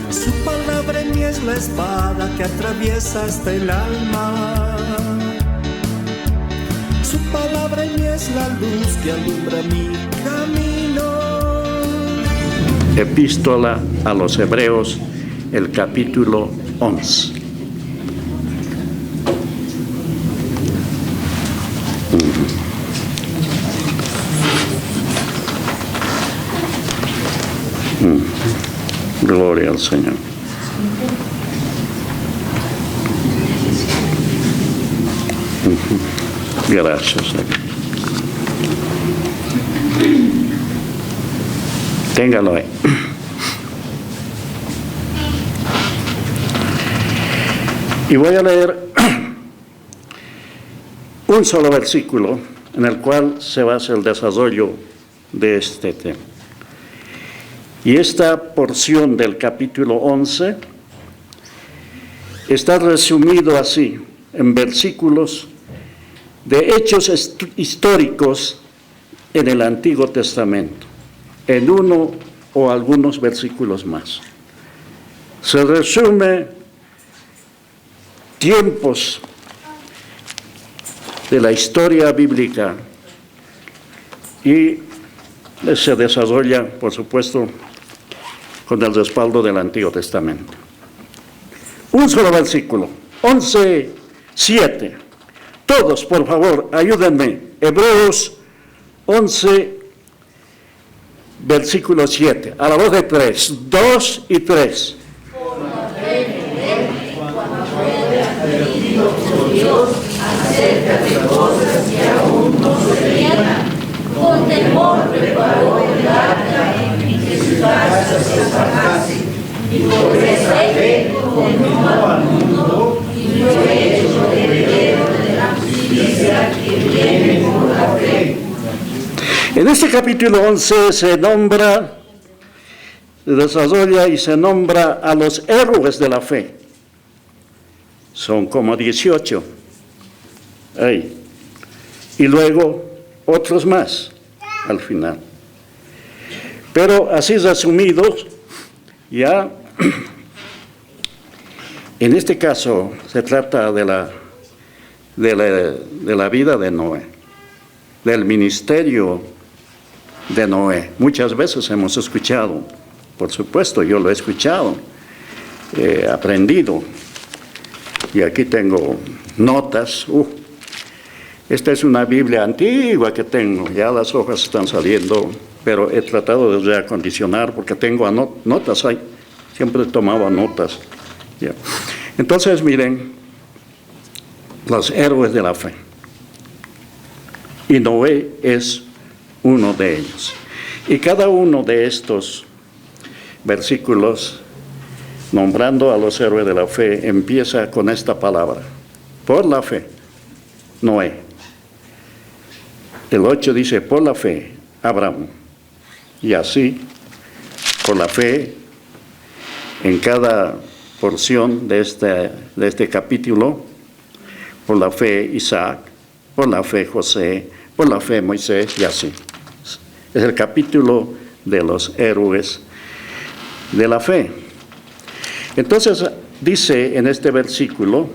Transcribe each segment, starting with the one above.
Su palabra en mí es la espada que atraviesa hasta el alma. Su palabra en mí es la luz que alumbra mi camino. Epístola a los Hebreos, el capítulo 11. Gloria al Señor. Gracias. Téngalo ahí. Y voy a leer un solo versículo en el cual se basa el desarrollo de este tema. Y esta porción del capítulo 11 está resumido así, en versículos de hechos históricos en el Antiguo Testamento, en uno o algunos versículos más. Se resume tiempos de la historia bíblica y se desarrolla, por supuesto, con el respaldo del Antiguo Testamento. Un solo versículo, 11:7. Todos, por favor, ayúdenme. Hebreos 11, versículo 7. A la voz de 3, 2 y 3. Por la fe en él, cuando fue advertido por Dios acerca de cosas que aún no se veían, con temor preparó el arca en que su casa se salvase, y por esa fe condenó al mundo y fue hecho heredero de la justicia que viene por la fe. En este capítulo 11 se nombra, se desarrolla y se nombra a los héroes de la fe. Son como 18. Ahí. Y luego otros más al final. Pero así resumidos, ya en este caso se trata de la vida de Noé, del ministerio de Noé. Muchas veces hemos escuchado, por supuesto, yo lo he escuchado, he aprendido, y aquí tengo notas. Esta es una Biblia antigua que tengo, ya las hojas están saliendo, pero he tratado de reacondicionar porque tengo notas ahí, siempre tomaba notas. Ya. Entonces, miren, los héroes de la fe. Y Noé es uno de ellos. Y cada uno de estos versículos, nombrando a los héroes de la fe, empieza con esta palabra: por la fe, Noé. El 8 dice, por la fe, Abraham. Y así, por la fe, en cada porción de este capítulo, por la fe Isaac, por la fe José, por la fe Moisés, y así. Es el capítulo de los héroes de la fe. Entonces, dice en este versículo,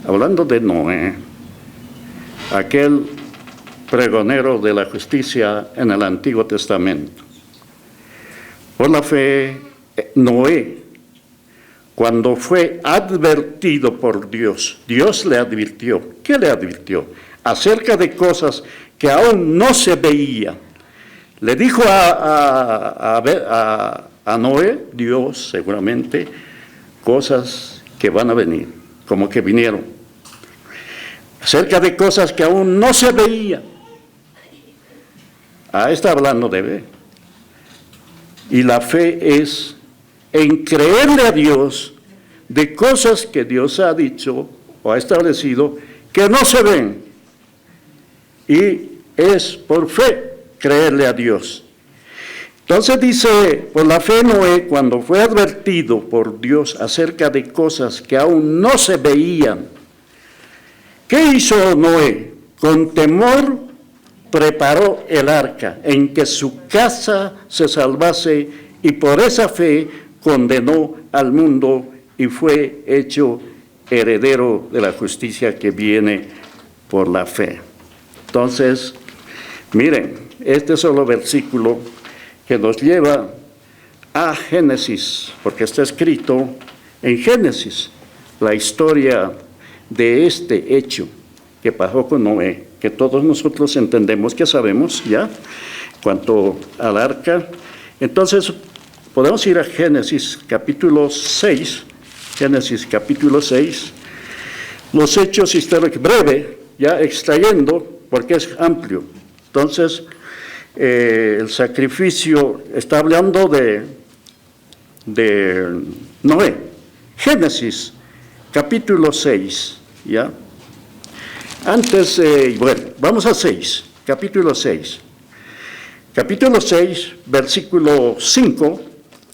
hablando de Noé, aquel pregonero de la justicia en el Antiguo Testamento. Por la fe, Noé, cuando fue advertido por Dios, Dios le advirtió. ¿Qué le advirtió? Acerca de cosas que aún no se veían. Le dijo a Noé, Dios seguramente, cosas que van a venir, como que vinieron. Acerca de cosas que aún no se veían. Está hablando de fe. Y la fe es en creerle a Dios de cosas que Dios ha dicho o ha establecido que no se ven. Y es por fe creerle a Dios. Entonces dice, por la fe Noé, cuando fue advertido por Dios acerca de cosas que aún no se veían, ¿qué hizo Noé? Con temor preparó el arca en que su casa se salvase, y por esa fe condenó al mundo y fue hecho heredero de la justicia que viene por la fe. Entonces, miren, este solo versículo que nos lleva a Génesis, porque está escrito en Génesis la historia de este hecho que pasó con Noé, que todos nosotros entendemos, que sabemos ya, cuanto al arca. Entonces, podemos ir a Génesis capítulo 6, Génesis capítulo 6, los hechos históricos, breve, ya extrayendo, porque es amplio. Entonces, el sacrificio, está hablando de Noé. Génesis capítulo 6, ¿ya? Antes, bueno, vamos a 6, capítulo 6. Capítulo 6, versículo 5,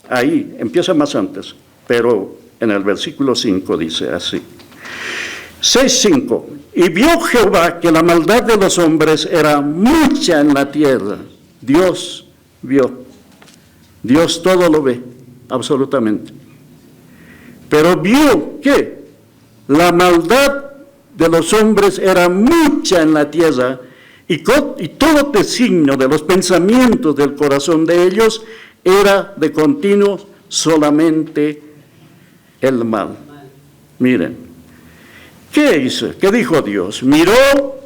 ahí, empieza más antes, pero en el versículo 5 dice así. 6:5, y vio Jehová que la maldad de los hombres era mucha en la tierra. Dios vio, Dios todo lo ve, absolutamente. Pero vio que la maldad de los hombres era mucha en la tierra, y todo designio de los pensamientos del corazón de ellos era de continuo solamente el mal. Miren, ¿qué hizo? ¿Qué dijo Dios? Miró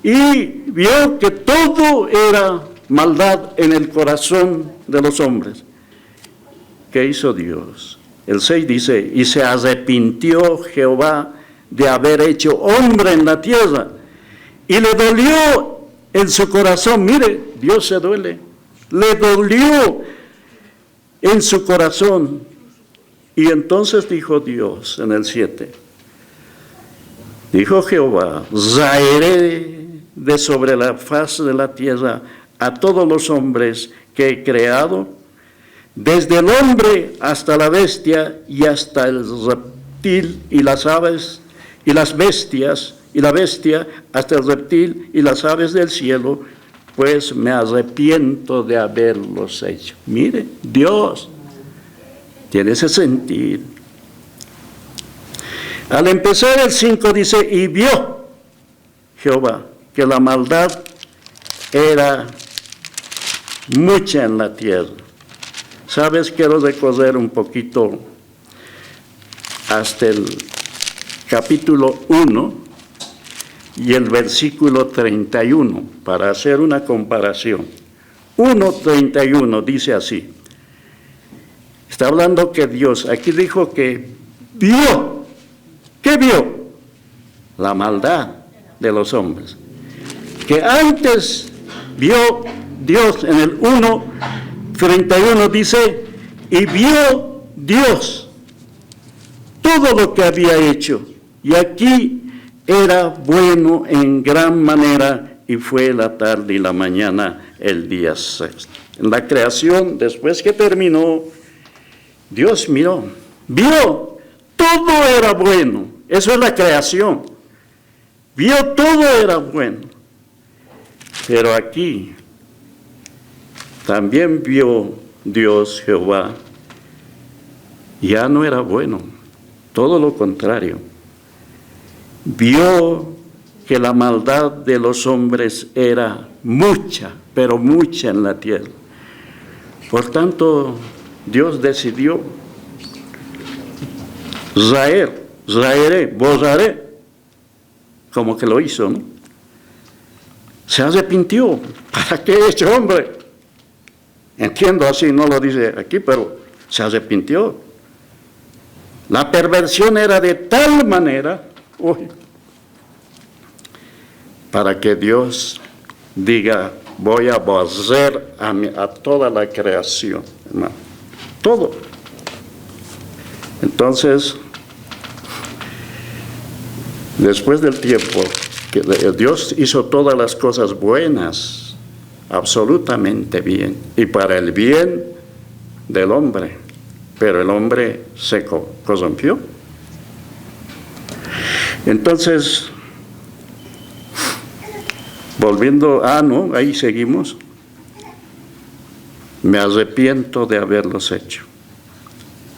y vio que todo era maldad en el corazón de los hombres. ¿Qué hizo Dios? El 6 dice, y se arrepintió Jehová de haber hecho hombre en la tierra, y le dolió en su corazón. Mire, Dios se duele, le dolió en su corazón. Y entonces dijo Dios en el 7, dijo Jehová, raeré de sobre la faz de la tierra a todos los hombres que he creado, desde el hombre hasta la bestia y hasta el reptil y las aves y las bestias y la bestia hasta el reptil y las aves del cielo, pues me arrepiento de haberlos hecho. Mire, Dios tiene ese sentir. Al empezar el 5 dice, y vio Jehová que la maldad era mucha en la tierra. ¿Sabes? Quiero recorrer un poquito hasta el capítulo 1 y el versículo 31 para hacer una comparación. 1:31 dice así. Está hablando que Dios, aquí dijo que vio. ¿Qué vio? La maldad de los hombres. Que antes vio Dios en el 1:31 dice, y vio Dios todo lo que había hecho, y aquí era bueno en gran manera, y fue la tarde y la mañana el día sexto. En la creación, después que terminó, Dios miró, vio, todo era bueno. Eso es la creación. Vio, todo era bueno. Pero aquí también vio Dios, Jehová, ya no era bueno, todo lo contrario. Vio que la maldad de los hombres era mucha, pero mucha en la tierra. Por tanto, Dios decidió borraré, como que lo hizo, ¿no? Se arrepintió. ¿Para qué he hecho hombre? Entiendo así, no lo dice aquí, pero se arrepintió. La perversión era de tal manera, para que Dios diga, voy a borrar a toda la creación, hermano. Todo. Entonces, después del tiempo, que Dios hizo todas las cosas buenas, absolutamente bien, y para el bien del hombre, pero el hombre se corrompió. Entonces, volviendo, no, ahí seguimos. Me arrepiento de haberlos hecho.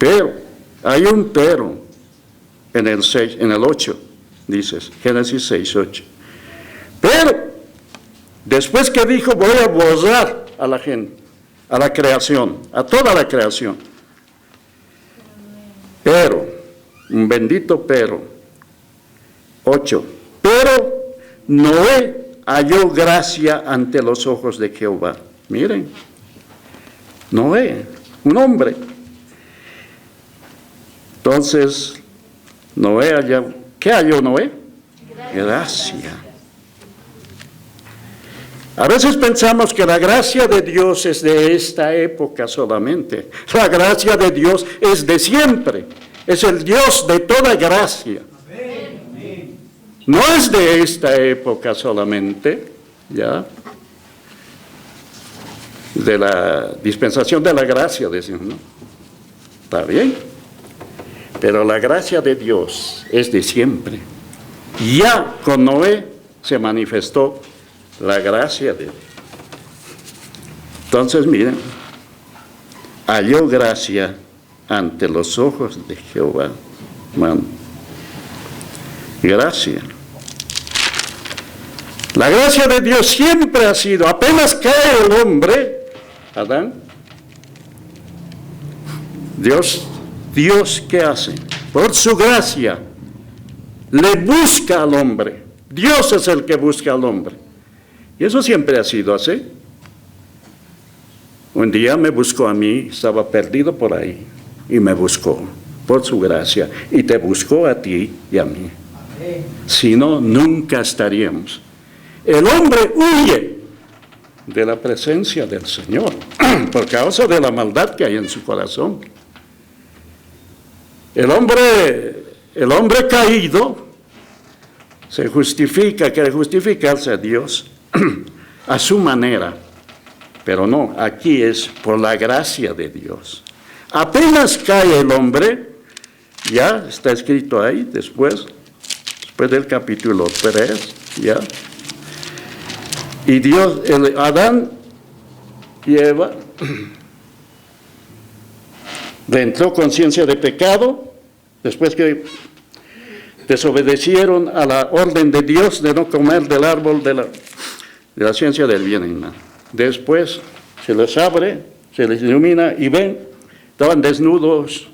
Pero, hay un pero en el 6, en el 8, dices, Génesis 6, 8. Pero, después que dijo, voy a borrar a la gente, a la creación, a toda la creación. Pero, un bendito pero, 8. Pero Noé halló gracia ante los ojos de Jehová. Miren, Noé, un hombre. Entonces, Noé halló, ¿qué halló Noé? Gracia. A veces pensamos que la gracia de Dios es de esta época solamente. La gracia de Dios es de siempre. Es el Dios de toda gracia. No es de esta época solamente, ¿ya? De la dispensación de la gracia, decimos, ¿no? Está bien. Pero la gracia de Dios es de siempre. Ya con Noé se manifestó la gracia de Dios. Entonces, miren, halló gracia ante los ojos de Jehová. Man. Gracia. La gracia de Dios siempre ha sido, apenas cae el hombre, Adán, Dios, ¿qué hace? Por su gracia, le busca al hombre. Dios es el que busca al hombre. Y eso siempre ha sido así. Un día me buscó a mí, estaba perdido por ahí, y me buscó por su gracia, y te buscó a ti y a mí. Si no, nunca estaríamos. El hombre huye de la presencia del Señor por causa de la maldad que hay en su corazón. El hombre caído se justifica, quiere justificarse a Dios a su manera, pero no, aquí es por la gracia de Dios. Apenas cae el hombre, ya está escrito ahí después del capítulo 3, ya. Y Dios, Adán y Eva, le entró conciencia de pecado, después que desobedecieron a la orden de Dios de no comer del árbol de la ciencia del bien y mal. Después se les abre, se les ilumina y ven, estaban desnudos,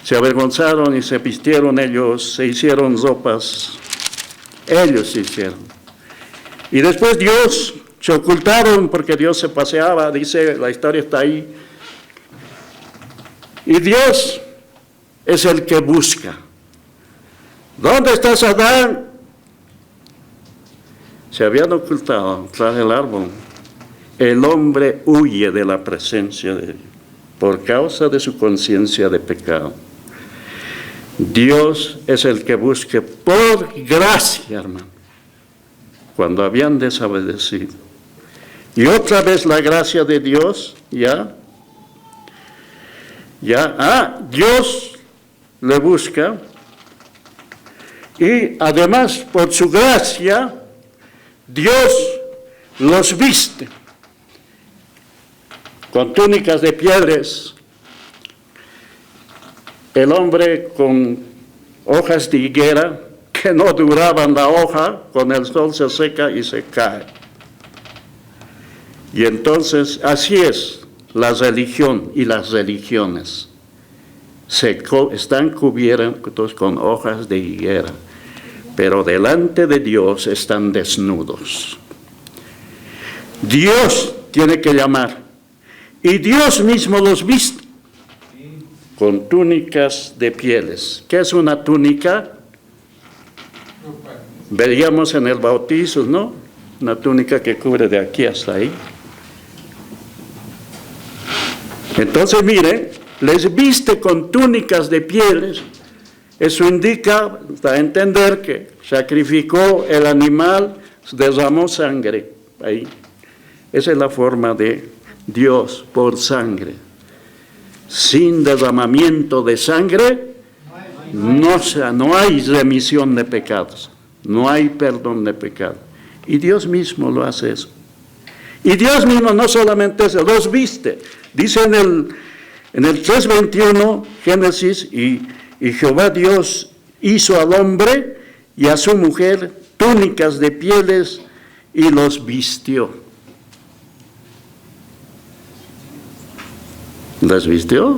se avergonzaron y se vistieron ellos, se hicieron ropas, ellos se hicieron. Y después Dios se ocultaron porque Dios se paseaba, dice, la historia está ahí. Y Dios es el que busca. ¿Dónde estás, Adán? Se habían ocultado tras el árbol. El hombre huye de la presencia de Dios por causa de su conciencia de pecado. Dios es el que busque por gracia, hermano, cuando habían desobedecido. Y otra vez la gracia de Dios, Dios le busca, y además por su gracia, Dios los viste con túnicas de pieles, el hombre con hojas de higuera, que no duraban la hoja, con el sol se seca y se cae. Y entonces, así es la religión y las religiones. Están cubiertos con hojas de higuera, pero delante de Dios están desnudos. Dios tiene que llamar, y Dios mismo los viste con túnicas de pieles. ¿Qué es una túnica? Veríamos en el bautizo, ¿no? Una túnica que cubre de aquí hasta ahí. Entonces, mire, les viste con túnicas de pieles. Eso indica, para entender que sacrificó el animal, derramó sangre ahí. Esa es la forma de Dios, por sangre. Sin derramamiento de sangre, no hay remisión de pecados. No hay perdón de pecado. Y Dios mismo lo hace eso. Y Dios mismo no solamente eso, los viste. Dice En el 3:21, Génesis, y Jehová Dios hizo al hombre y a su mujer túnicas de pieles y los vistió. ¿Las vistió?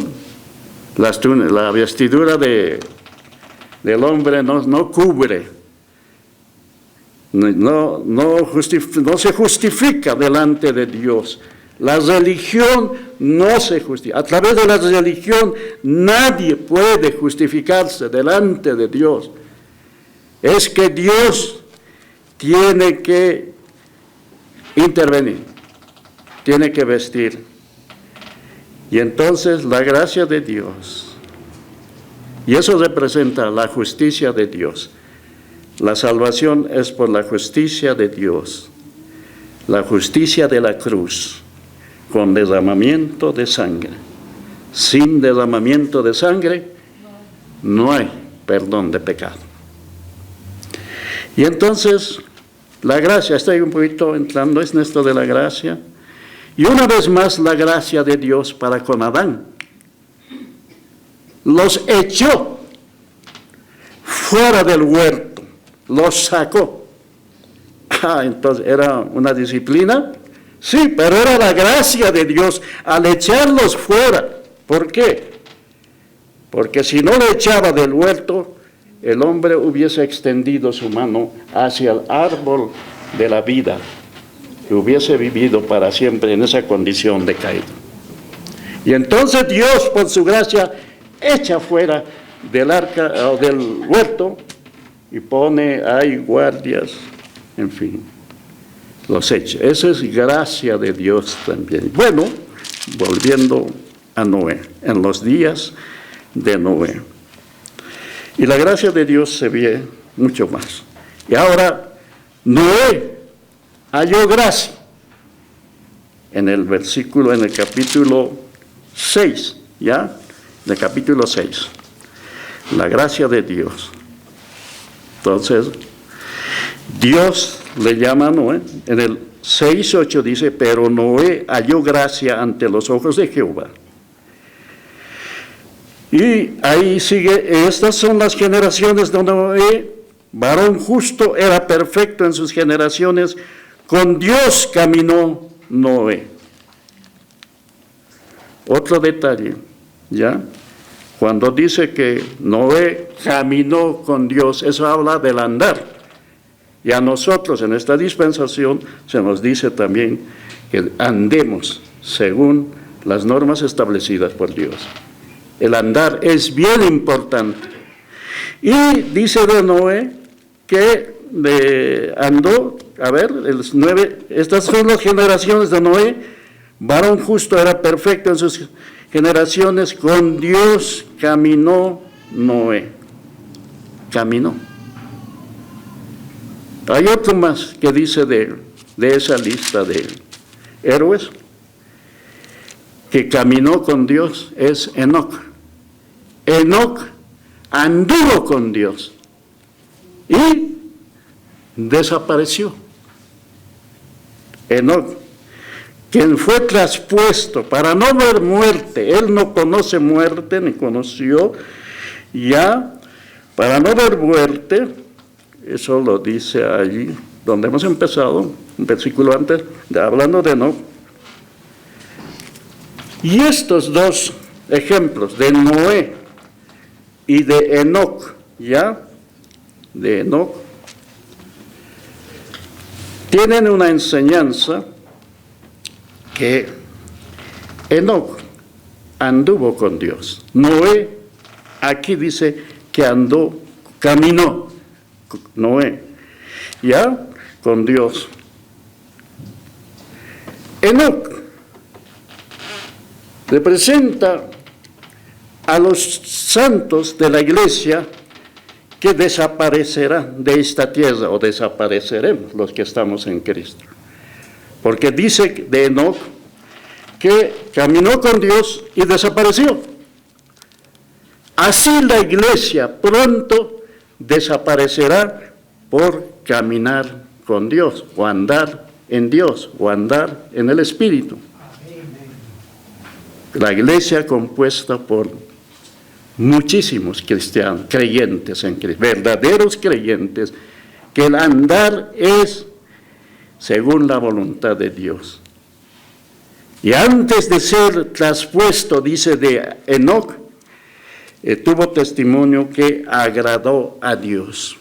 La vestidura del hombre no cubre, no se justifica delante de Dios. La religión no se justifica. A través de la religión nadie puede justificarse delante de Dios. Es que Dios tiene que intervenir, tiene que vestir. Y entonces la gracia de Dios, y eso representa la justicia de Dios. La salvación es por la justicia de Dios, la justicia de la cruz, con derramamiento de sangre. Sin derramamiento de sangre no hay perdón de pecado. Y entonces la gracia, estoy un poquito entrando en esto de la gracia. Y una vez más la gracia de Dios para con Adán. Los echó fuera del huerto, los sacó. Entonces, ¿era una disciplina? Sí, pero era la gracia de Dios al echarlos fuera. ¿Por qué? Porque si no lo echaba del huerto, el hombre hubiese extendido su mano hacia el árbol de la vida, que hubiese vivido para siempre en esa condición de caído. Y entonces Dios, por su gracia, echa fuera del arca o del huerto y pone ahí guardias, en fin, los echa. Esa es gracia de Dios también. Bueno, volviendo a Noé, en los días de Noé. Y la gracia de Dios se ve mucho más. Y ahora, Noé halló gracia en el capítulo 6, ¿ya? En el capítulo 6, la gracia de Dios. Entonces, Dios le llama a Noé, en el 6:8 dice, pero Noé halló gracia ante los ojos de Jehová. Y ahí sigue, estas son las generaciones de Noé, varón justo, era perfecto en sus generaciones, con Dios caminó Noé. Otro detalle, ¿ya? Cuando dice que Noé caminó con Dios, eso habla del andar. Y a nosotros en esta dispensación se nos dice también que andemos según las normas establecidas por Dios. El andar es bien importante. Y dice de Noé que andó, estas son las generaciones de Noé, varón justo era perfecto en sus generaciones, con Dios caminó Noé. Caminó. Hay otro más que dice de esa lista de héroes, que caminó con Dios, es Enoc. Enoc anduvo con Dios y desapareció. Enoc, quien fue traspuesto para no ver muerte, él no conoce muerte, ni conoció ya, para no ver muerte, eso lo dice allí, donde hemos empezado, un versículo antes, hablando de Enoc. Y estos dos ejemplos, de Noé y de Enoc, ¿ya? De Enoc, tienen una enseñanza que Enoc anduvo con Dios. Noé, aquí dice que caminó, Noé, ¿ya? Con Dios. Enoc representa a los santos de la iglesia que desaparecerán de esta tierra, o desapareceremos los que estamos en Cristo. Porque dice de Enoc que caminó con Dios y desapareció. Así la iglesia pronto desaparecerá por caminar con Dios, o andar en Dios, o andar en el Espíritu. la iglesia compuesta por muchísimos cristianos, creyentes en Cristo, verdaderos creyentes, que el andar es según la voluntad de Dios. Y antes de ser traspuesto, dice de Enoc, tuvo testimonio que agradó a Dios.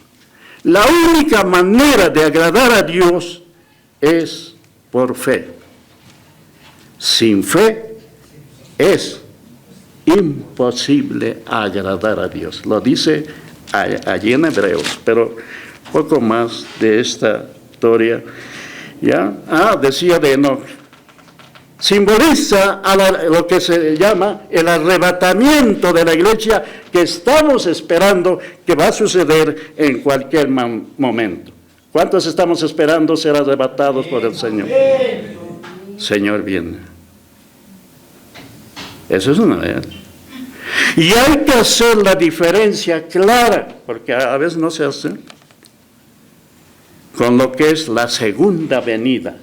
La única manera de agradar a Dios es por fe. Sin fe es imposible agradar a Dios. Lo dice allí en Hebreos, pero poco más de esta historia. ¿Ya? Decía de Enoc. Simboliza lo que se llama el arrebatamiento de la iglesia que estamos esperando que va a suceder en cualquier momento. ¿Cuántos estamos esperando ser arrebatados por el Señor? Señor viene. Eso es una verdad. Y hay que hacer la diferencia clara, porque a veces no se hace, con lo que es la segunda venida.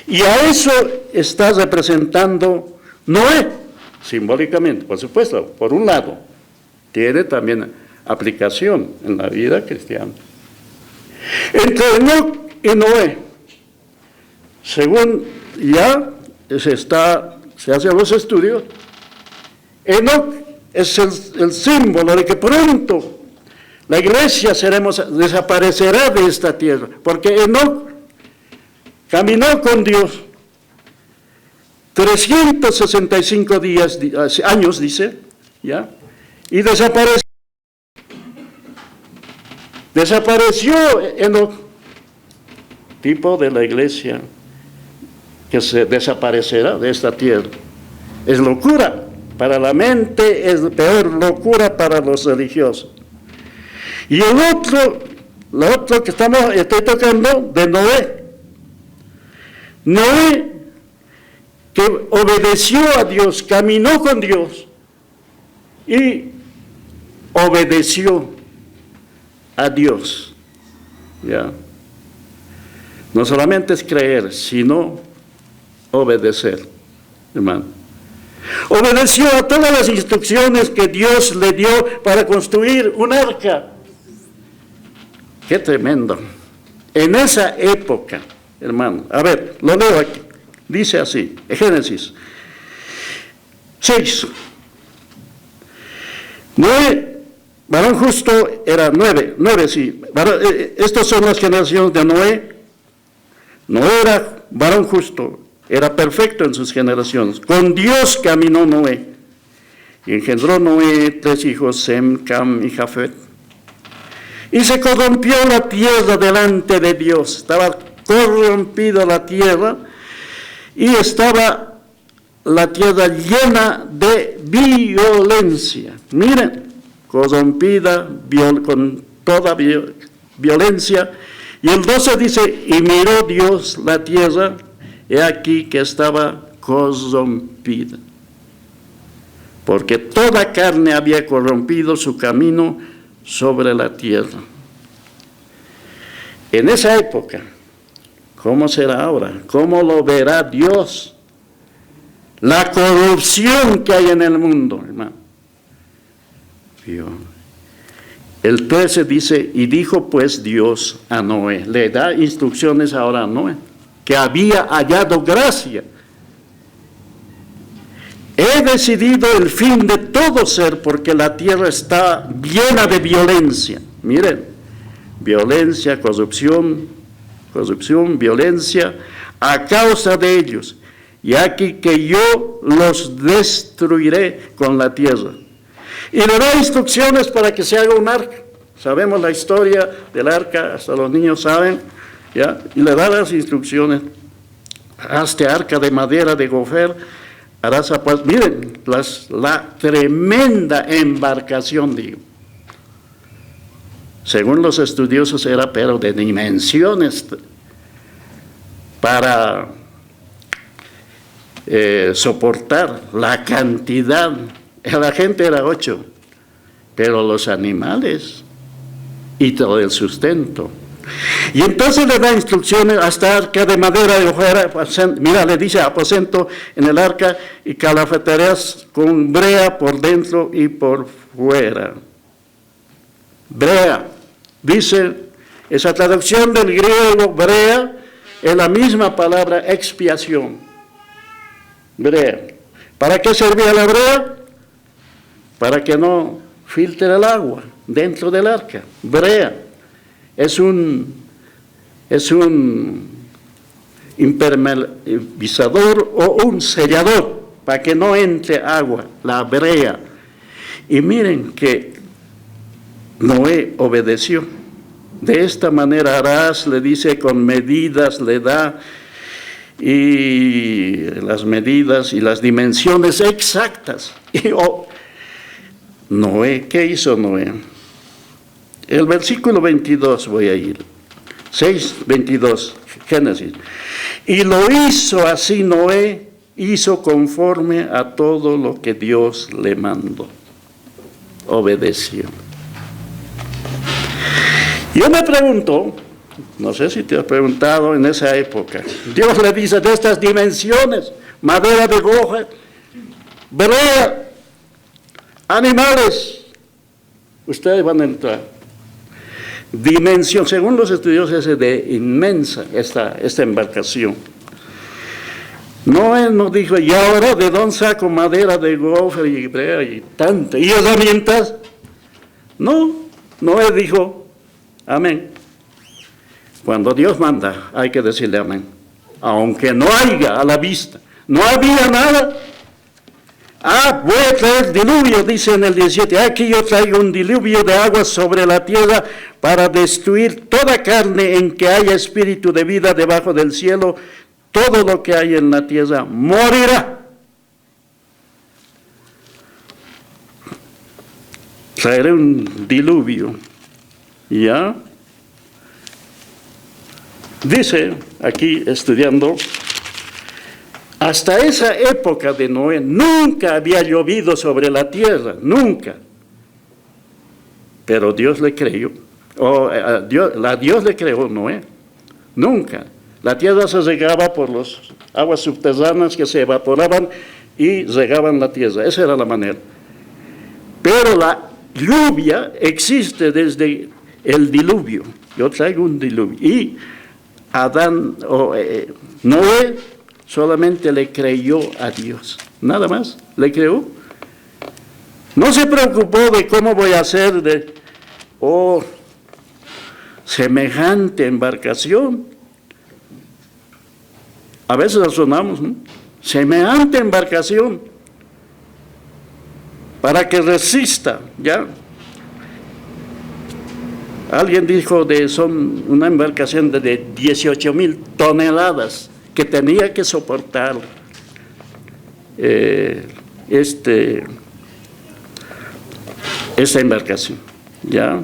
Y a eso está representando Noé, simbólicamente, por supuesto, por un lado, tiene también aplicación en la vida cristiana. Entre Enoc y Noé, según ya se hacen los estudios, Enoc es el símbolo de que pronto la iglesia desaparecerá de esta tierra, porque Enoc caminó con Dios 365 años, dice, ¿ya? Y desapareció Enoc, tipo de la iglesia que se desaparecerá de esta tierra. Es locura para la mente, es peor locura para los religiosos. Y lo otro que estoy tocando, de Noé. Noé, que obedeció a Dios, caminó con Dios y obedeció a Dios. ¿Ya? No solamente es creer, sino obedecer, hermano. Obedeció a todas las instrucciones que Dios le dio para construir un arca. ¡Qué tremendo! En esa época, hermano, a ver, lo leo aquí, dice así, Génesis 6. Noé, varón justo, era 9, sí. Estas son las generaciones de Noé. Noé era varón justo, era perfecto en sus generaciones. Con Dios caminó Noé. Y engendró Noé 3 hijos, Sem, Cam y Jafet. Y se corrompió la tierra delante de Dios. Estaba corrompida la tierra y estaba la tierra llena de violencia. Miren, corrompida con toda violencia. Y el 12 dice, y miró Dios la tierra, he aquí que estaba corrompida, porque toda carne había corrompido su camino sobre la tierra. En esa época, ¿cómo será ahora? ¿Cómo lo verá Dios? La corrupción que hay en el mundo, hermano. El 13 dice, y dijo pues Dios a Noé, le da instrucciones ahora a Noé, que había hallado gracia. He decidido el fin de todo ser, porque la tierra está llena de violencia. Miren, violencia, corrupción, violencia, a causa de ellos. Y aquí que yo los destruiré con la tierra. Y le da instrucciones para que se haga un arca. Sabemos la historia del arca, hasta los niños saben, ¿ya? Y le da las instrucciones. Hazte arca de madera de gofer, harás miren, la tremenda embarcación, digo. Según los estudiosos era, pero de dimensiones para soportar la cantidad. La gente era 8, pero los animales y todo el sustento Y entonces le da instrucciones hasta arca de madera de ojera. Mira, le dice aposento en el arca y calafeterías con brea por dentro y por fuera. Brea, dice, esa traducción del griego brea es la misma palabra expiación. Brea. ¿Para qué servía la brea? Para que no filtre el agua dentro del arca. Brea es un impermeabilizador o un sellador para que no entre agua, la brea. Y miren que Noé obedeció. De esta manera harás, le dice, con medidas le da, y las medidas y las dimensiones exactas. Y Noé, ¿qué hizo Noé? El versículo 22 voy a ir. 6:22, Génesis. Y lo hizo así Noé, hizo conforme a todo lo que Dios le mandó. Obedeció. Yo me pregunto, no sé si te has preguntado en esa época, Dios le dice de estas dimensiones, madera de goja, brea, animales, ustedes van a entrar. Dimensión, según los estudiosos, es de inmensa esta embarcación. Noé nos dijo, ¿y ahora de dónde saco madera de gofer y brea y tanto? ¿Y herramientas? No, Noé dijo, amén. Cuando Dios manda, hay que decirle amén. Aunque no haya a la vista, no había nada. Voy a traer diluvio, dice en el 17. Aquí yo traigo un diluvio de agua sobre la tierra para destruir toda carne en que haya espíritu de vida debajo del cielo. Todo lo que hay en la tierra morirá. Traeré un diluvio. ¿Ya? Dice aquí estudiando, hasta esa época de Noé nunca había llovido sobre la tierra, nunca. Pero Dios le creyó, Dios le creó Noé, nunca. La tierra se regaba por las aguas subterráneas que se evaporaban y regaban la tierra, esa era la manera. Pero la lluvia existe desde el diluvio, yo traigo un diluvio, y Noé solamente le creyó a Dios, nada más, le creó. No se preocupó de cómo voy a hacer semejante embarcación. A veces razonamos, ¿no? Semejante embarcación para que resista, ¿ya? Alguien dijo son una embarcación de 18,000 toneladas que tenía que soportar esta embarcación, ¿ya?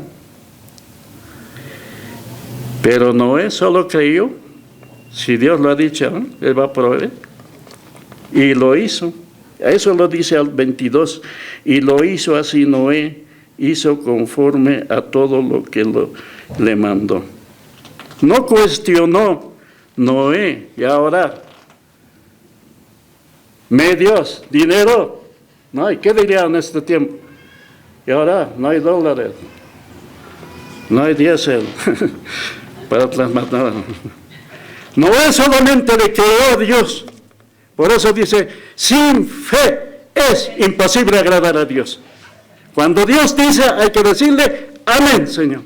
Pero Noé solo creyó, si Dios lo ha dicho, ¿no? Él va a proveer, y lo hizo. Eso lo dice al 22, y lo hizo así Noé, hizo conforme a todo lo que le mandó. No cuestionó Noé, y ahora, medios, dinero, no hay, ¿qué diría en este tiempo? Y ahora no hay dólares, no hay diésel para transportar. Noé solamente le creyó a Dios. Por eso dice, sin fe es imposible agradar a Dios. Cuando Dios dice, hay que decirle, amén, Señor.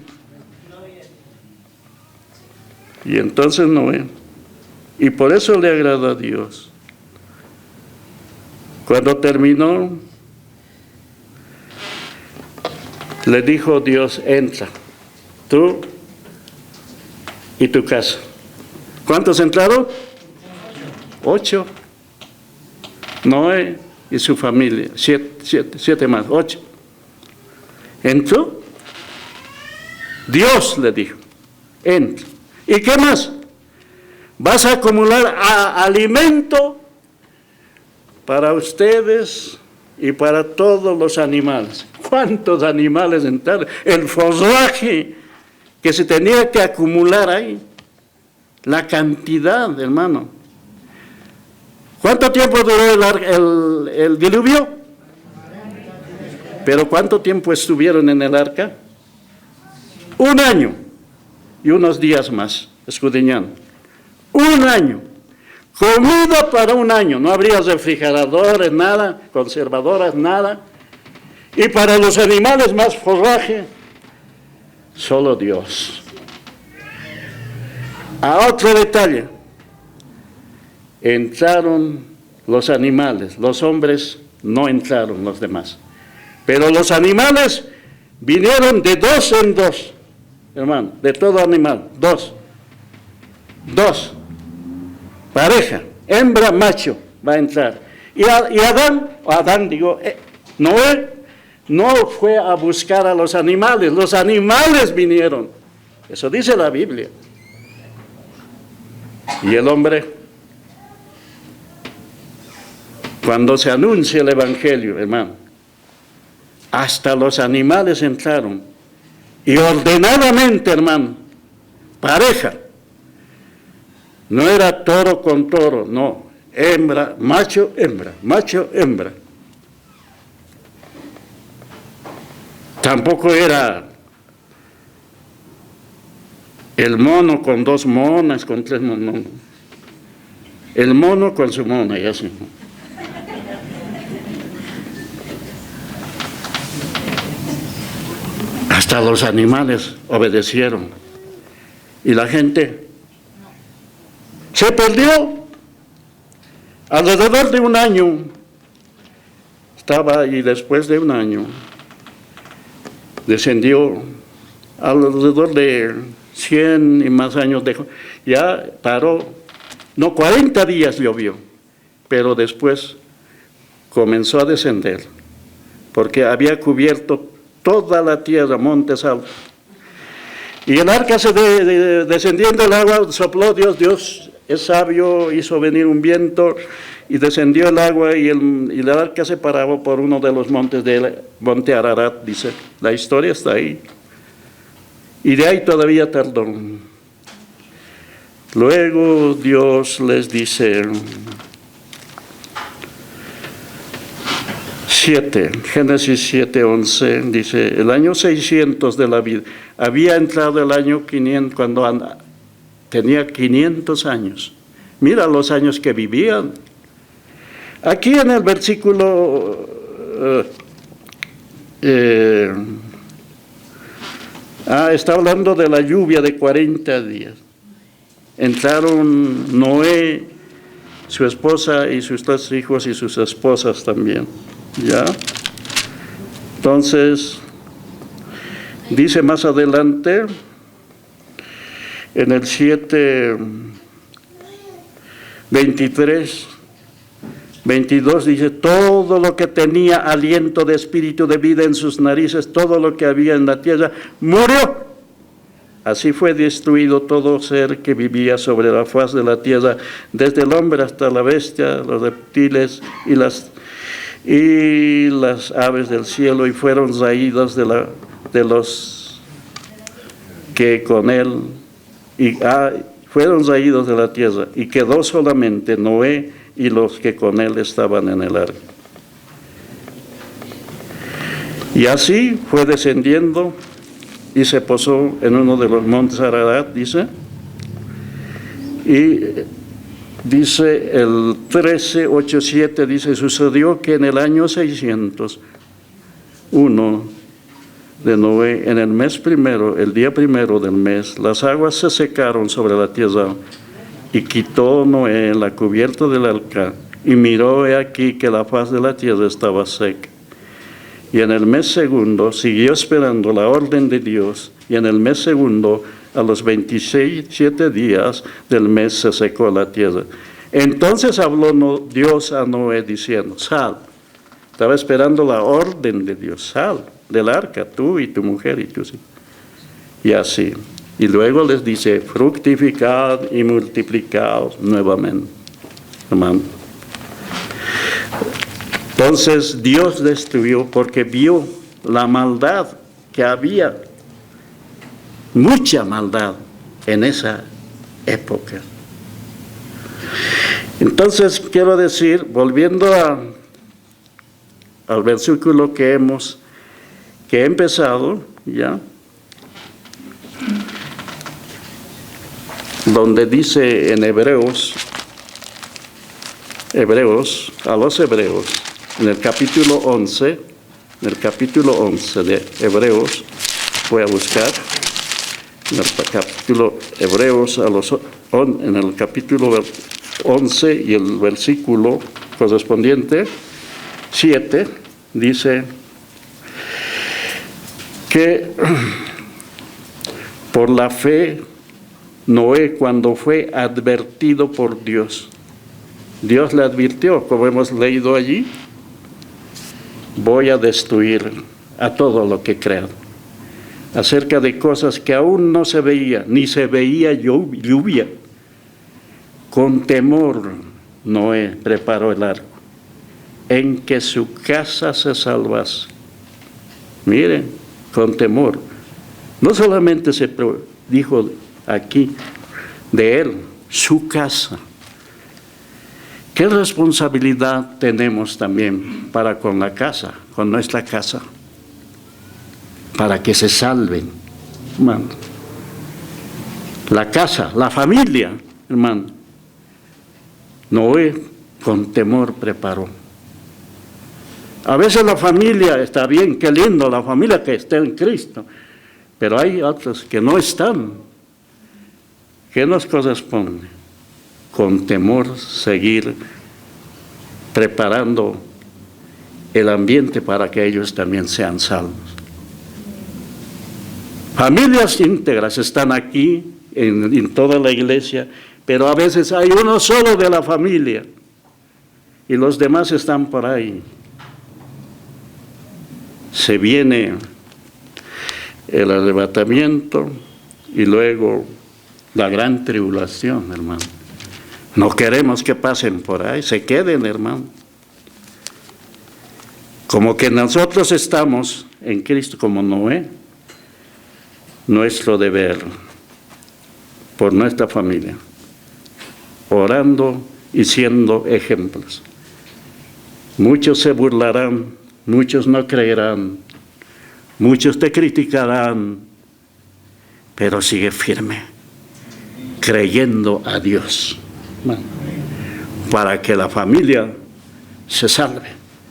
Y entonces Noé, y por eso le agradó a Dios. Cuando terminó, le dijo Dios, entra, tú y tu casa. ¿Cuántos entraron? 8. Noé y su familia, 7 más, 8. Entró. Dios le dijo, entra. ¿Y qué más? Vas a acumular alimento para ustedes y para todos los animales. ¿Cuántos animales entraron? El forraje que se tenía que acumular ahí. La cantidad, hermano. ¿Cuánto tiempo duró el diluvio? ¿Pero cuánto tiempo estuvieron en el arca? 1 año y unos días más, escudriñando. 1 año. Comida para 1 año. No habría refrigeradores, nada, conservadoras, nada. Y para los animales más forraje, solo Dios. A otro detalle, entraron los animales, los hombres no entraron, los demás. Pero los animales vinieron de 2 en 2, hermano, de todo animal, 2. 2. Pareja, hembra, macho, va a entrar. Y Noé no fue a buscar a los animales vinieron. Eso dice la Biblia. Y el hombre, cuando se anuncia el Evangelio, hermano, hasta los animales entraron. Y ordenadamente, hermano, pareja. No era toro con toro, no. Hembra, macho, hembra, macho, hembra. Tampoco era el mono con 2 monas, con 3 monos. El mono con su mona, y así. Hasta los animales obedecieron. Y la gente se perdió. Alrededor de 1 año estaba, y después de 1 año descendió alrededor de 100 y más años, ya paró, no, 40 días llovió, pero después comenzó a descender, porque había cubierto toda la tierra, montes altos. Y el arca descendiendo el agua, sopló Dios es sabio, hizo venir un viento y descendió el agua y el arca se paró por uno de los montes del monte Ararat, dice. La historia está ahí. Y de ahí todavía tardó. Luego Dios les dice, Génesis 7:11, dice, el año 600 de la vida, había entrado el año 500 cuando tenía 500 años. Mira los años que vivían. Aquí en el versículo está hablando de la lluvia de 40 días. Entraron Noé, su esposa y sus 3 hijos y sus esposas también. ¿Ya? Entonces, dice más adelante, en el 7:23, 22 dice, todo lo que tenía aliento de espíritu de vida en sus narices, todo lo que había en la tierra, murió. Así fue destruido todo ser que vivía sobre la faz de la tierra, desde el hombre hasta la bestia, los reptiles y las aves del cielo, y fueron raídas de los que con él, fueron raídos de la tierra, y quedó solamente Noé y los que con él estaban en el arca. Y así fue descendiendo y se posó en uno de los montes Ararat, dice, y dice el 13:8-7, dice, sucedió que en el año 601 de Noé, en el mes primero, el día primero del mes, las aguas se secaron sobre la tierra, y quitó Noé la cubierta del arca, y miró he aquí que la faz de la tierra estaba seca. Y en el mes segundo siguió esperando la orden de Dios, y en el mes segundo, a los 27 días del mes, se secó la tierra. Entonces habló Dios a Noé diciendo, sal. Estaba esperando la orden de Dios, sal del arca, tú y tu mujer y tus hijos. Y así. Y luego les dice, fructificad y multiplicaos nuevamente. Hermano. Entonces Dios destruyó porque vio la maldad que había mucha maldad en esa época. Entonces, quiero decir, volviendo al versículo que he empezado, ya, donde dice en Hebreos, a los Hebreos, en el capítulo 11 de Hebreos, voy a buscar, en el capítulo Hebreos, en el capítulo 11 y el versículo correspondiente, 7, dice que por la fe Noé, cuando fue advertido por Dios, Dios le advirtió, como hemos leído allí, voy a destruir a todo lo que crean, acerca de cosas que aún no se veía, ni se veía lluvia. Con temor Noé preparó el arco, en que su casa se salvase. Miren, con temor. No solamente se dijo aquí de él, su casa. ¿Qué responsabilidad tenemos también para con la casa, con nuestra casa? Para que se salven, hermano. La casa, la familia, hermano. Noé con temor preparó. A veces la familia está bien, qué lindo, la familia que está en Cristo, pero hay otros que no están. ¿Qué nos corresponde? Con temor seguir preparando el ambiente para que ellos también sean salvos. Familias íntegras están aquí en toda la iglesia, pero a veces hay uno solo de la familia y los demás están por ahí. Se viene el arrebatamiento y luego la gran tribulación, hermano. No queremos que pasen por ahí, se queden, hermano. Como que nosotros estamos en Cristo como Noé, nuestro deber por nuestra familia, orando y siendo ejemplos. Muchos se burlarán, muchos no creerán, muchos te criticarán, pero sigue firme, creyendo a Dios, para que la familia se salve.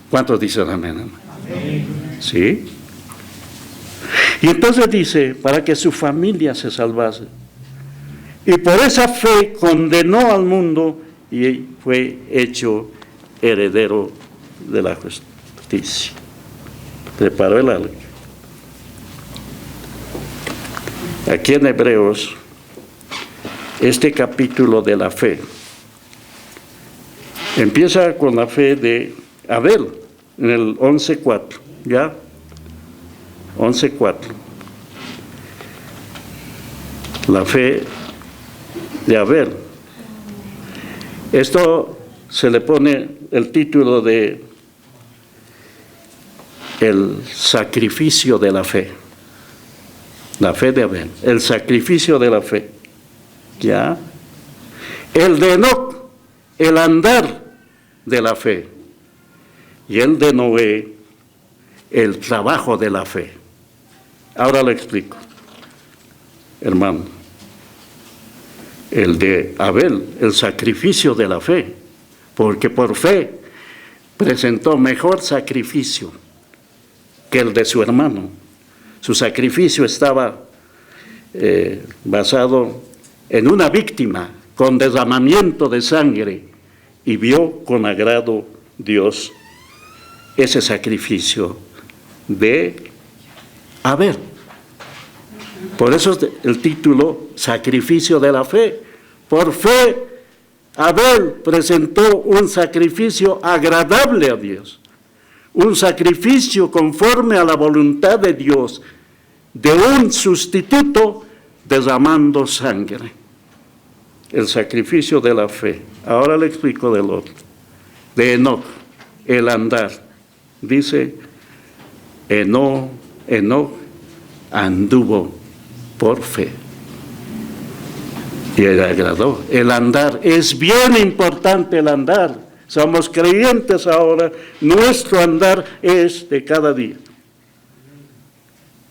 ¿Cuántos dicen amén? Amén. ¿Sí? Y entonces dice, para que su familia se salvase. Y por esa fe condenó al mundo y fue hecho heredero de la justicia. Preparó el arca. Aquí en Hebreos, este capítulo de la fe empieza con la fe de Abel, en el 11:4, ¿ya? 11:4. La fe de Abel. Esto se le pone el título de el sacrificio de la fe. La fe de Abel, el sacrificio de la fe. ¿Ya? El de Enoc, el andar de la fe. Y el de Noé, el trabajo de la fe. Ahora lo explico, hermano. El de Abel, el sacrificio de la fe, porque por fe presentó mejor sacrificio que el de su hermano. Su sacrificio estaba basado en una víctima con derramamiento de sangre, y vio con agrado Dios ese sacrificio de Abel. Por eso es el título, sacrificio de la fe. Por fe, Abel presentó un sacrificio agradable a Dios, un sacrificio conforme a la voluntad de Dios, de un sustituto derramando sangre. El sacrificio de la fe. Ahora le explico del otro. De Enoc, el andar. Dice, Enoc anduvo por fe. Y le agradó. El andar, es bien importante el andar. Somos creyentes ahora, nuestro andar es de cada día.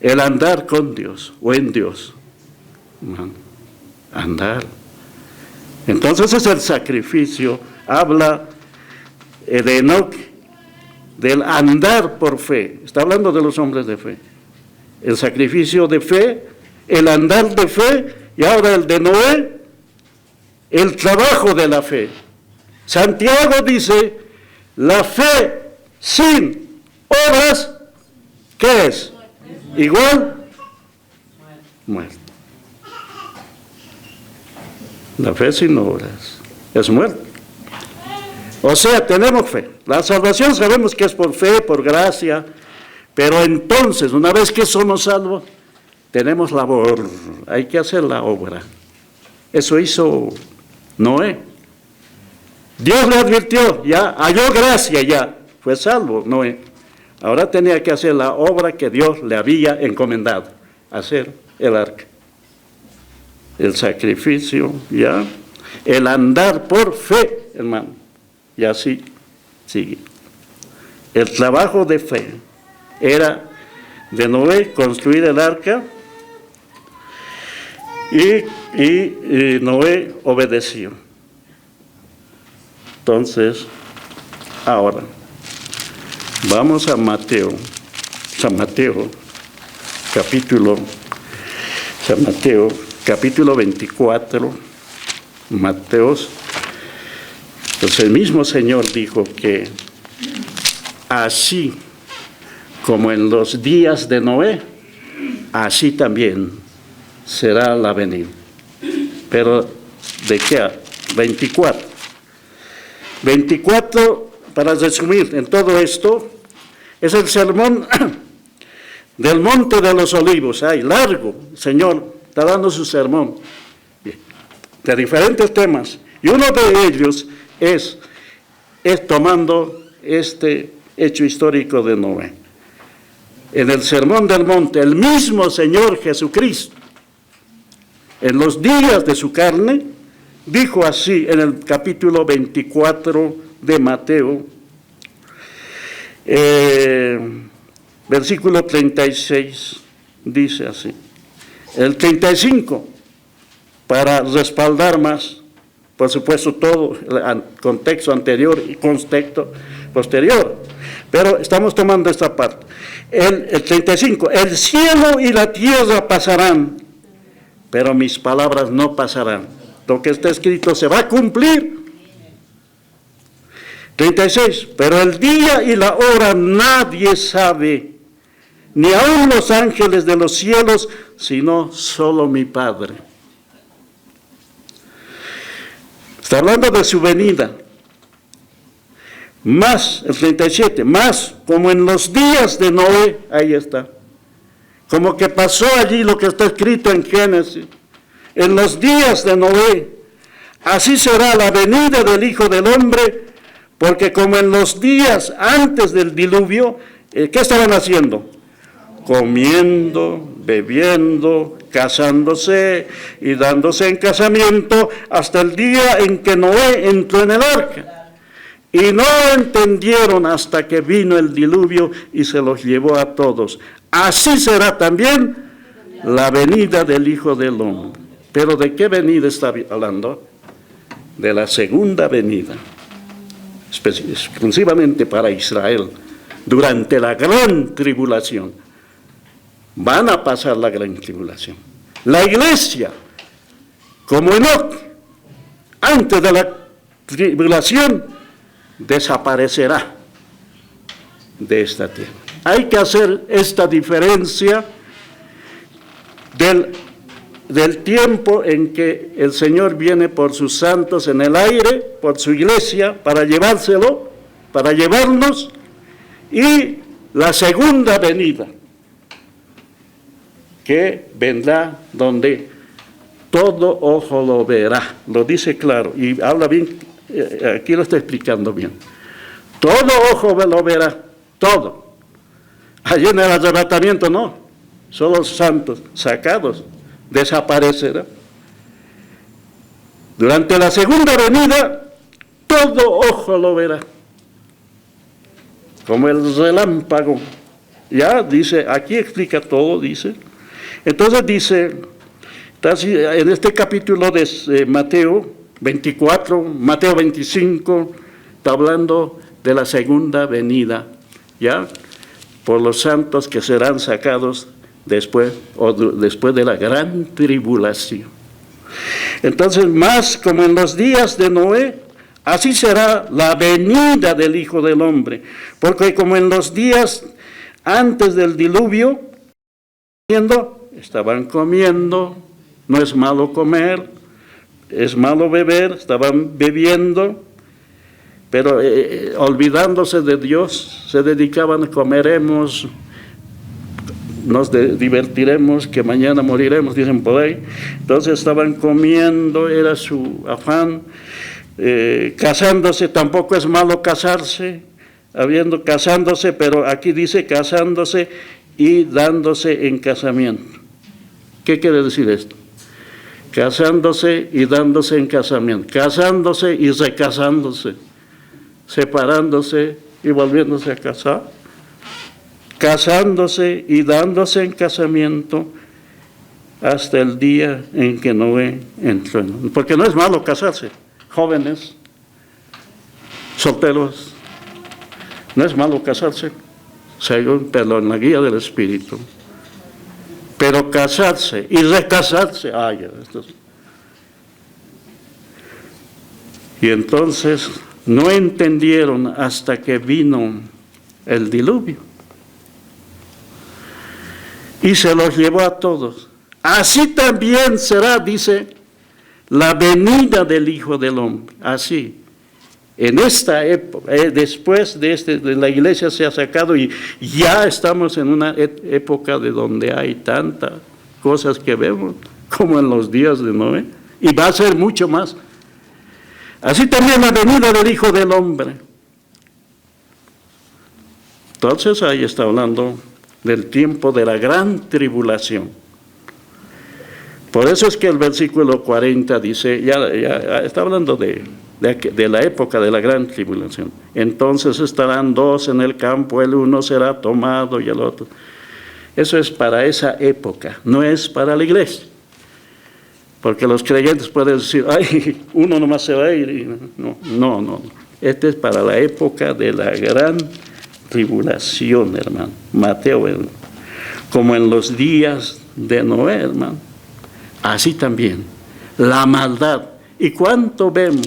El andar con Dios o en Dios. Andar. Entonces es el sacrificio. Habla de Enoc, del andar por fe. Está hablando de los hombres de fe. El sacrificio de fe, el andar de fe, y ahora el de Noé, el trabajo de la fe. Santiago dice, la fe sin obras, ¿qué es? Igual, muerte. La fe sin obras es muerte. O sea, tenemos fe. La salvación sabemos que es por fe, por gracia, pero entonces, una vez que somos salvos, tenemos labor, hay que hacer la obra. Eso hizo Noé. Dios le advirtió, ya halló gracia, ya fue salvo Noé. Ahora tenía que hacer la obra que Dios le había encomendado, hacer el arca. El sacrificio, ya, el andar por fe, hermano, y así sigue. El trabajo de fe era de Noé construir el arca y Noé obedeció. Entonces, ahora, vamos a Mateo, San Mateo, capítulo 24, Mateos, pues el mismo Señor dijo que así como en los días de Noé, así también será la venida. Pero, ¿de qué? 24, para resumir en todo esto, es el sermón del Monte de los Olivos. Ay, largo, Señor está dando su sermón de diferentes temas. Y uno de ellos es tomando este hecho histórico de Noé. En el sermón del monte, el mismo Señor Jesucristo, en los días de su carne, dijo así en el capítulo 24 de Mateo, versículo 36, dice así. El 35, para respaldar más, por supuesto, todo el contexto anterior y contexto posterior. Pero estamos tomando esta parte. El 35, el cielo y la tierra pasarán, pero mis palabras no pasarán. Lo que está escrito se va a cumplir. 36, pero el día y la hora nadie sabe, ni aun los ángeles de los cielos, sino solo mi Padre. Está hablando de su venida. Más, el 37, más como en los días de Noé, ahí está. Como que pasó allí lo que está escrito en Génesis. En los días de Noé, así será la venida del Hijo del Hombre, porque como en los días antes del diluvio, ¿qué estaban haciendo? Comiendo, bebiendo, casándose y dándose en casamiento hasta el día en que Noé entró en el arca. Y no entendieron hasta que vino el diluvio y se los llevó a todos. Así será también la venida del Hijo del Hombre. ¿Pero de qué venida está hablando? De la segunda venida, exclusivamente para Israel, durante la gran tribulación. Van a pasar la gran tribulación. La iglesia, como Enoc, antes de la tribulación, desaparecerá de esta tierra. Hay que hacer esta diferencia del tiempo en que el Señor viene por sus santos en el aire, por su iglesia, para llevarnos, y la segunda venida, que vendrá donde todo ojo lo verá. Lo dice claro, y habla bien. Aquí lo está explicando bien. Todo ojo lo verá, todo. Allí en el arrebatamiento no, son los santos sacados desaparecerá. Durante la segunda venida, todo ojo lo verá, como el relámpago. Ya dice, aquí explica todo, dice. Entonces dice, en este capítulo de Mateo 24, Mateo 25, está hablando de la segunda venida, ¿ya? Por los santos que serán sacados después de la gran tribulación. Entonces, más como en los días de Noé, así será la venida del Hijo del Hombre, porque como en los días antes del diluvio, estaban comiendo, no es malo comer, es malo beber, estaban bebiendo, pero olvidándose de Dios, se dedicaban a comeremos, nos divertiremos, que mañana moriremos, dicen por ahí. Entonces estaban comiendo, era su afán. Casándose, tampoco es malo casarse, casándose, pero aquí dice casándose y dándose en casamiento. ¿Qué quiere decir esto? Casándose y dándose en casamiento, casándose y recasándose, separándose y volviéndose a casar, casándose y dándose en casamiento hasta el día en que Noé entró. Porque no es malo casarse, jóvenes, solteros, no es malo casarse, pero en la guía del Espíritu. Pero casarse y recasarse, y entonces no entendieron hasta que vino el diluvio y se los llevó a todos. Así también será, dice, la venida del Hijo del Hombre. Así, en esta época, después de la iglesia se ha sacado y ya estamos en una época de donde hay tantas cosas que vemos, como en los días de Noé, y va a ser mucho más. Así también la venida del Hijo del Hombre. Entonces ahí está hablando del tiempo de la gran tribulación. Por eso es que el versículo 40 dice, ya está hablando de la época de la gran tribulación. Entonces estarán dos en el campo, el uno será tomado y el otro. Eso es para esa época, no es para la iglesia. Porque los creyentes pueden decir, ay, uno nomás se va a ir. No. Este es para la época de la gran tribulación, hermano. Mateo, como en los días de Noé, hermano. Así también, la maldad. ¿Y cuánto vemos?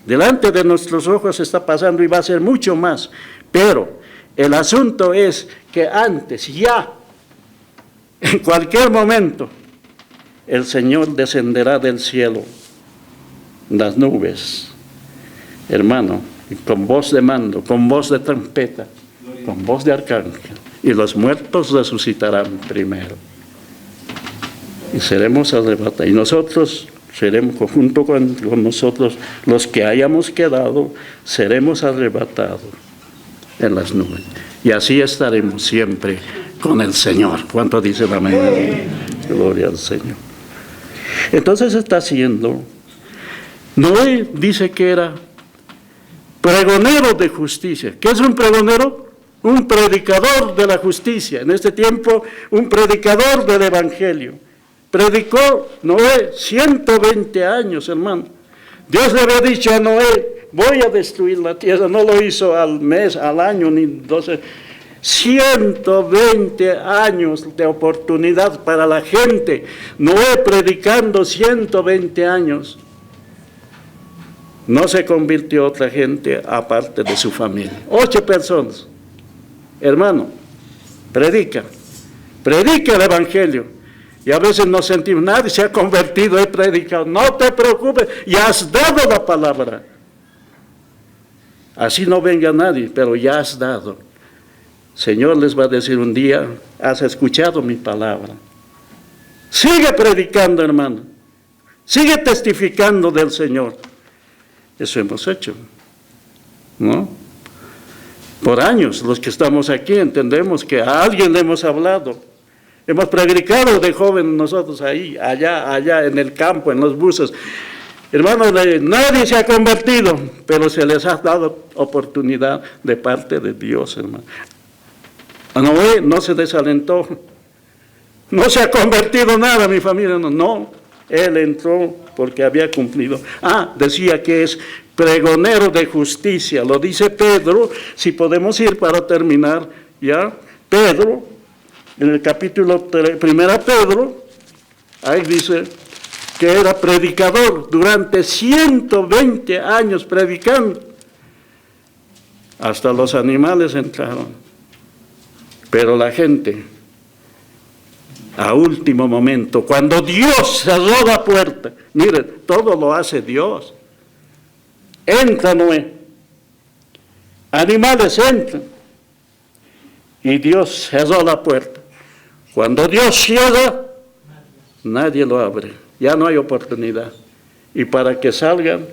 Delante de nuestros ojos está pasando y va a ser mucho más. Pero el asunto es que antes, ya, en cualquier momento, el Señor descenderá del cielo, las nubes, hermano, con voz de mando, con voz de trompeta, con voz de arcángel, y los muertos resucitarán primero. Y seremos arrebatados. Y nosotros seremos, junto con nosotros, los que hayamos quedado, seremos arrebatados en las nubes. Y así estaremos siempre con el Señor. ¿Cuánto dicen amén? Gloria al Señor. Entonces está haciendo, Noé dice que era pregonero de justicia. ¿Qué es un pregonero? Un predicador de la justicia. En este tiempo, un predicador del Evangelio. Predicó Noé 120 años, hermano. Dios le había dicho a Noé, voy a destruir la tierra. No lo hizo al mes, al año, ni 12. 120 años de oportunidad para la gente. Noé predicando 120 años. No se convirtió otra gente aparte de su familia. 8 personas. Hermano, predica el Evangelio. Y a veces nos sentimos, nadie se ha convertido, he predicado. No te preocupes, ya has dado la palabra. Así no venga nadie, pero ya has dado. Señor les va a decir un día, has escuchado mi palabra. Sigue predicando, hermano. Sigue testificando del Señor. Eso hemos hecho, ¿no? Por años, los que estamos aquí entendemos que a alguien le hemos hablado. Hemos predicado de joven nosotros ahí, allá en el campo, en los buses. Hermanos, nadie se ha convertido, pero se les ha dado oportunidad de parte de Dios, hermano. A Noé no se desalentó, no se ha convertido nada, mi familia, no. Él entró porque había cumplido. Decía que es pregonero de justicia, lo dice Pedro, si podemos ir para terminar ya. Pedro, en el capítulo 3, 1 Pedro, ahí dice que era predicador durante 120 años predicando. Hasta los animales entraron. Pero la gente, a último momento, cuando Dios cerró la puerta, miren, todo lo hace Dios. Entra Noé, animales entran, y Dios cerró la puerta. Cuando Dios cierra, nadie lo abre, ya no hay oportunidad. Y para que salgan,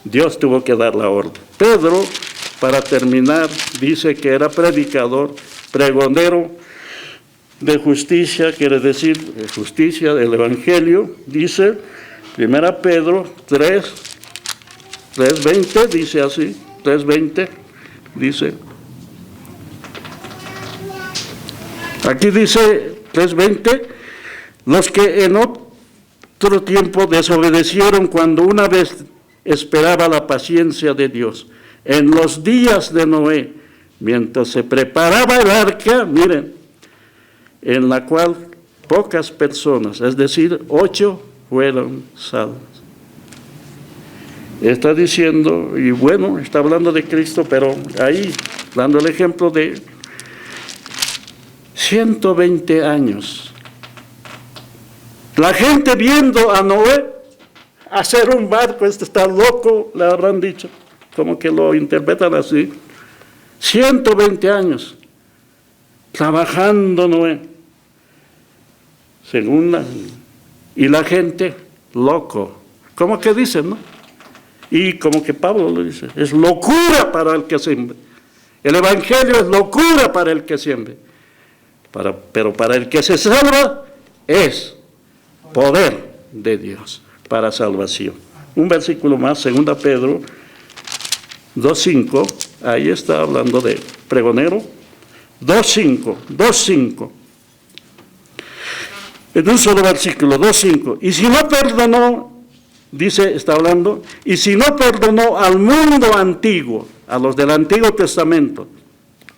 Dios tuvo que dar la orden. Pedro, para terminar, dice que era predicador, pregonero de justicia, quiere decir de justicia del Evangelio. Dice 1 Pedro 3:20, dice así, 3:20, dice, aquí dice 3:20, los que en otro tiempo desobedecieron cuando una vez esperaba la paciencia de Dios, en los días de Noé, mientras se preparaba el arca, miren, en la cual pocas personas, es decir, 8 fueron salvas. Está diciendo, y bueno, está hablando de Cristo, pero ahí, dando el ejemplo de 120 años. La gente viendo a Noé hacer un barco, este está loco, le habrán dicho, como que lo interpretan así. 120 años, trabajando Noé. Y la gente, loco. ¿Cómo que dicen, no? Y como que Pablo lo dice, es locura para el que siembre. El Evangelio es locura para el que siembre. Pero para el que se salva, es poder de Dios para salvación. Un versículo más, 2 Pedro 2:5, ahí está hablando de pregonero. 2:5. En un solo versículo, 2:5. Y si no perdonó, dice, está hablando, y si no perdonó al mundo antiguo, a los del Antiguo Testamento,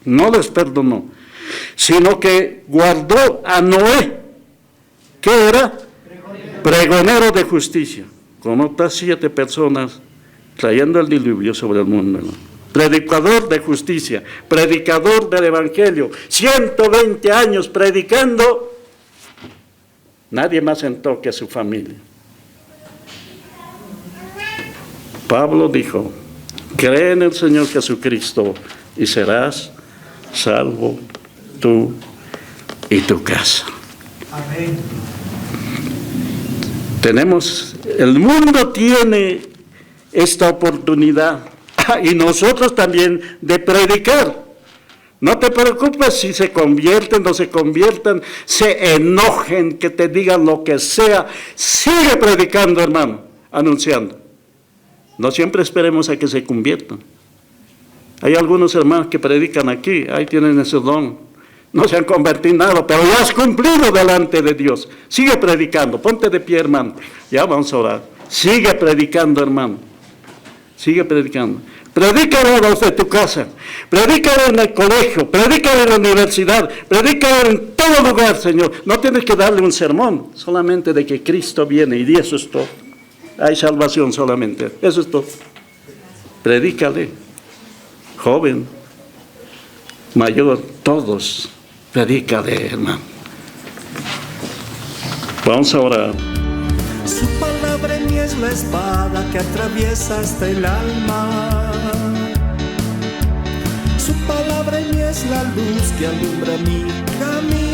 no les perdonó, sino que guardó a Noé, que era pregonero de justicia, con otras 7 personas, trayendo el diluvio sobre el mundo, ¿no? Predicador de justicia, predicador del Evangelio, 120 años predicando. Nadie más sentó que su familia. Pablo dijo, cree en el Señor Jesucristo y serás salvo tú y tu casa. Amén. El mundo tiene esta oportunidad y nosotros también de predicar. No te preocupes si se convierten, no se conviertan, se enojen, que te digan lo que sea. Sigue predicando, hermano, anunciando. No siempre esperemos a que se conviertan. Hay algunos hermanos que predican aquí, ahí tienen ese don. No se han convertido en nada, pero ya has cumplido delante de Dios. Sigue predicando, ponte de pie, hermano. Ya vamos a orar. Sigue predicando, hermano. Sigue predicando. Predícalo desde tu casa, predícalo en el colegio, predícalo en la universidad, predícalo en todo lugar, Señor. No tienes que darle un sermón, solamente de que Cristo viene y eso es todo. Hay salvación solamente, eso es todo. Predícale, joven, mayor, todos, predícale, hermano. Vamos a orar. Su palabra en mí es la espada que atraviesa hasta el alma. Su palabra en mí es la luz que alumbra mi camino.